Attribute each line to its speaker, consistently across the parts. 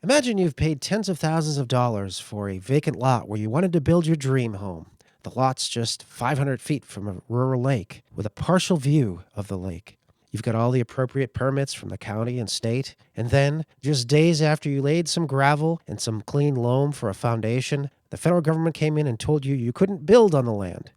Speaker 1: Imagine you've paid tens of thousands of dollars for a vacant lot where you wanted to build your dream home. The lot's just 500 feet from a rural lake with a partial view of the lake. You've got all the appropriate permits from the county and state, and then, just days after you laid some gravel and some clean loam for a foundation, the federal government came in and told you you couldn't build on the land.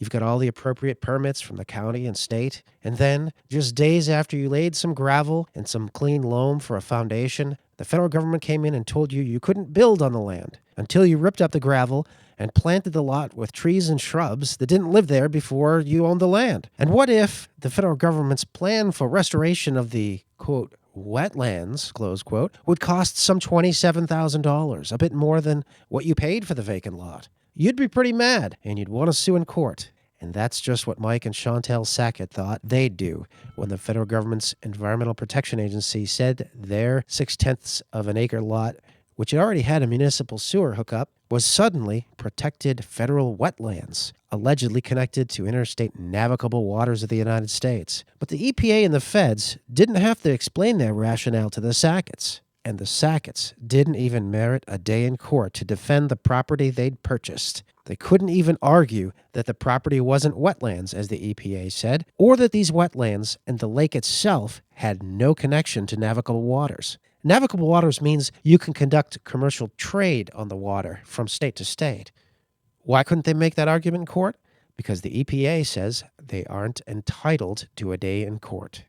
Speaker 1: You've got all the appropriate permits from the county and state, and then, just days after you laid some gravel and some clean loam for a foundation, the federal government came in and told you you couldn't build on the land until you ripped up the gravel and planted the lot with trees and shrubs that didn't live there before you owned the land. And what if the federal government's plan for restoration of the, quote, wetlands, close quote, would cost some $27,000, a bit more than what you paid for the vacant lot? You'd be pretty mad, and you'd want to sue in court. And that's just what Mike and Chantell Sackett thought they'd do when the federal government's Environmental Protection Agency said their 0.6 of an acre lot, which had already had a municipal sewer hookup, was suddenly protected federal wetlands, allegedly connected to interstate navigable waters of the United States. But the EPA and the feds didn't have to explain their rationale to the Sacketts. And the Sacketts didn't even merit a day in court to defend the property they'd purchased. They couldn't even argue that the property wasn't wetlands, as the EPA said, or that these wetlands and the lake itself had no connection to navigable waters. Navigable waters means you can conduct commercial trade on the water from state to state. Why couldn't they make that argument in court? Because the EPA says they aren't entitled to a day in court.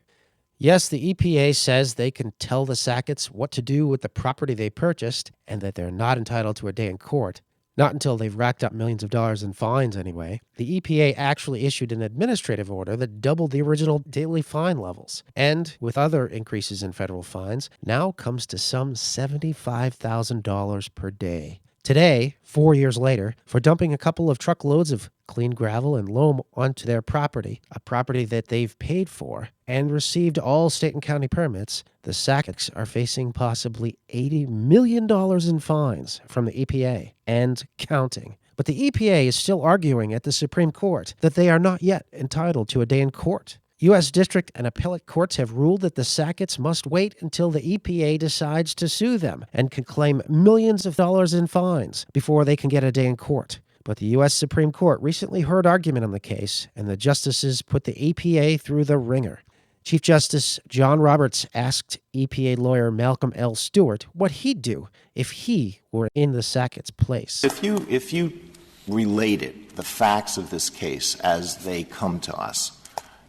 Speaker 1: Yes, the EPA says they can tell the Sacketts what to do with the property they purchased and that they're not entitled to a day in court. Not until they've racked up millions of dollars in fines, anyway. The EPA actually issued an administrative order that doubled the original daily fine levels. And, with other increases in federal fines, now comes to some $75,000 per day. Today, 4 years later, for dumping a couple of truckloads of clean gravel and loam onto their property, a property that they've paid for and received all state and county permits, the Sacketts are facing possibly $80 million in fines from the EPA and counting. But the EPA is still arguing at the Supreme Court that they are not yet entitled to a day in court. U.S. district and appellate courts have ruled that the Sacketts must wait until the EPA decides to sue them and can claim millions of dollars in fines before they can get a day in court. But the U.S. Supreme Court recently heard argument on the case, and the justices put the EPA through the ringer. Chief Justice John Roberts asked EPA lawyer Malcolm L. Stewart what he'd do if he were in the Sacketts' place.
Speaker 2: If you related the facts of this case as they come to us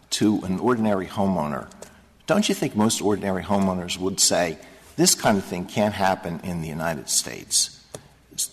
Speaker 2: to an ordinary homeowner, don't you think most ordinary homeowners would say, this kind of thing can't happen in the United States?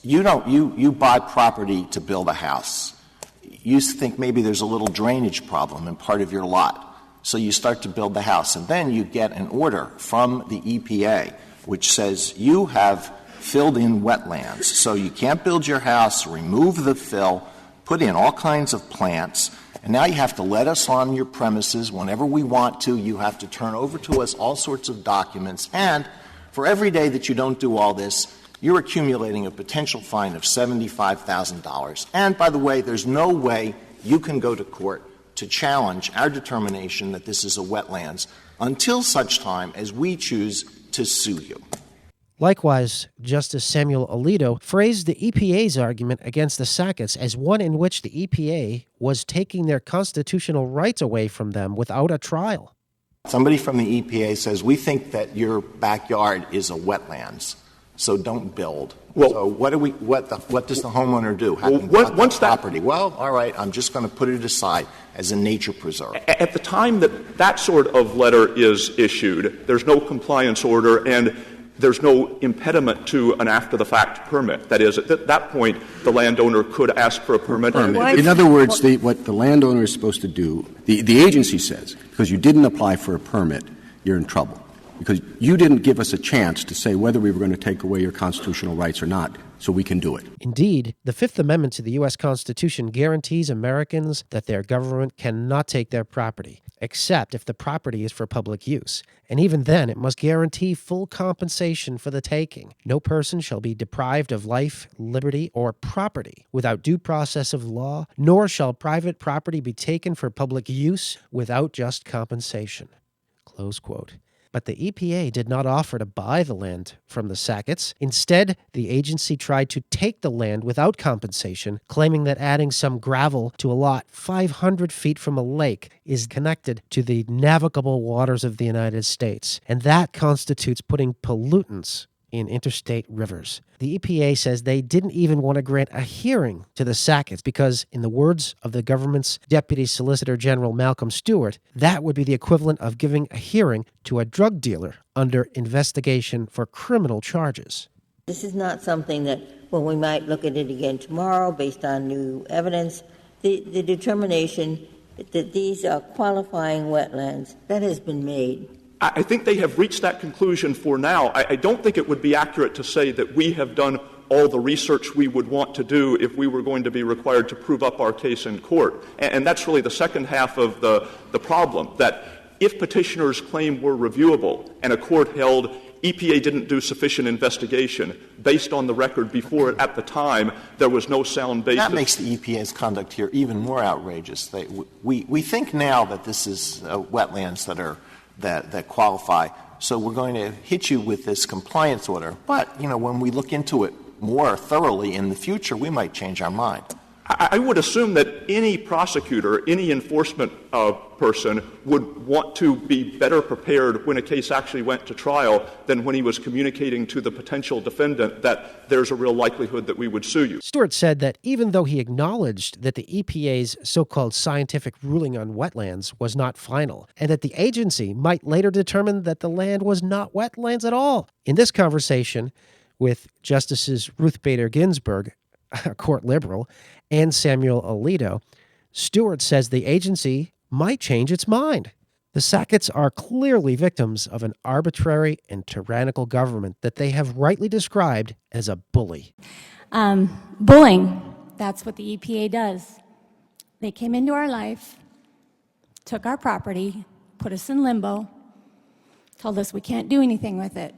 Speaker 2: You buy property to build a house. You think maybe there's a little drainage problem in part of your lot. So you start to build the house, and then you get an order from the EPA which says you have filled in wetlands, so you can't build your house, remove the fill, put in all kinds of plants, and now you have to let us on your premises whenever we want to. You have to turn over to us all sorts of documents, and for every day that you don't do all this, you're accumulating a potential fine of $75,000. And, by the way, there's no way you can go to court to challenge our determination that this is a wetlands until such time as we choose to sue you.
Speaker 1: Likewise, Justice Samuel Alito phrased the EPA's argument against the Sacketts as one in which the EPA was taking their constitutional rights away from them without a trial.
Speaker 2: Somebody from the EPA says, we think that your backyard is a wetlands, so don't build. Well, so what does the homeowner do? Once property? Well, all right, I'm just going to put it aside as a nature preserve.
Speaker 3: At the time that sort of letter is issued, there's no compliance order and there's no impediment to an after-the-fact permit. That is, at that point, the landowner could ask for a permit.
Speaker 4: In other words, what the landowner is supposed to do, the agency says, because you didn't apply for a permit, you're in trouble. Because you didn't give us a chance to say whether we were going to take away your constitutional rights or not, so we can do it.
Speaker 1: Indeed, the Fifth Amendment to the U.S. Constitution guarantees Americans that their government cannot take their property, except if the property is for public use. And even then, it must guarantee full compensation for the taking. No person shall be deprived of life, liberty, or property without due process of law, nor shall private property be taken for public use without just compensation. Close quote. But the EPA did not offer to buy the land from the Sacketts. Instead, the agency tried to take the land without compensation, claiming that adding some gravel to a lot 500 feet from a lake is connected to the navigable waters of the United States, and that constitutes putting pollutants in interstate rivers. The EPA says they didn't even want to grant a hearing to the Sacketts because, in the words of the government's Deputy Solicitor General Malcolm Stewart, that would be the equivalent of giving a hearing to a drug dealer under investigation for criminal charges.
Speaker 5: This is not something that, well, we might look at it again tomorrow based on new evidence. The determination that these are qualifying wetlands, that has been made.
Speaker 3: I think they have reached that conclusion for now. I don't think it would be accurate to say that we have done all the research we would want to do if we were going to be required to prove up our case in court. And that's really the second half of the problem, that if petitioners' claim were reviewable and a court held EPA didn't do sufficient investigation based on the record before it at the time, there was no sound basis.
Speaker 2: That makes the EPA's conduct here even more outrageous. We think now that this is wetlands that qualify, so we're going to hit you with this compliance order. But, when we look into it more thoroughly in the future, we might change our mind.
Speaker 3: I would assume that any prosecutor, any enforcement person would want to be better prepared when a case actually went to trial than when he was communicating to the potential defendant that there's a real likelihood that we would sue you.
Speaker 1: Stewart said that even though he acknowledged that the EPA's so-called scientific ruling on wetlands was not final, and that the agency might later determine that the land was not wetlands at all. In this conversation with Justices Ruth Bader Ginsburg, a court liberal, and Samuel Alito, Stewart says the agency might change its mind. The Sacketts are clearly victims of an arbitrary and tyrannical government that they have rightly described as a bully.
Speaker 6: Bullying, that's what the EPA does. They came into our life, took our property, put us in limbo, told us we can't do anything with it,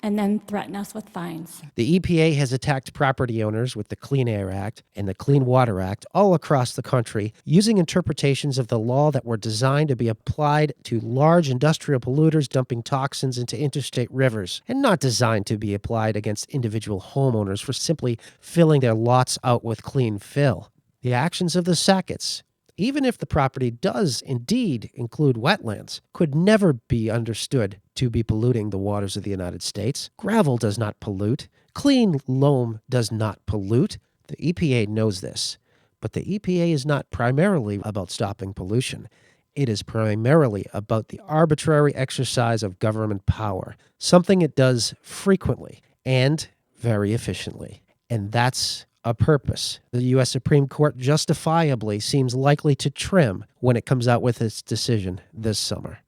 Speaker 6: and then threaten us with fines.
Speaker 1: The EPA has attacked property owners with the Clean Air Act and the Clean Water Act all across the country, using interpretations of the law that were designed to be applied to large industrial polluters dumping toxins into interstate rivers, and not designed to be applied against individual homeowners for simply filling their lots out with clean fill. The actions of the Sacketts, even if the property does indeed include wetlands, could never be understood to be polluting the waters of the United States. Gravel does not pollute. Clean loam does not pollute. The EPA knows this. But the EPA is not primarily about stopping pollution. It is primarily about the arbitrary exercise of government power, something it does frequently and very efficiently. And that's a purpose the U.S. Supreme Court justifiably seems likely to trim when it comes out with its decision this summer.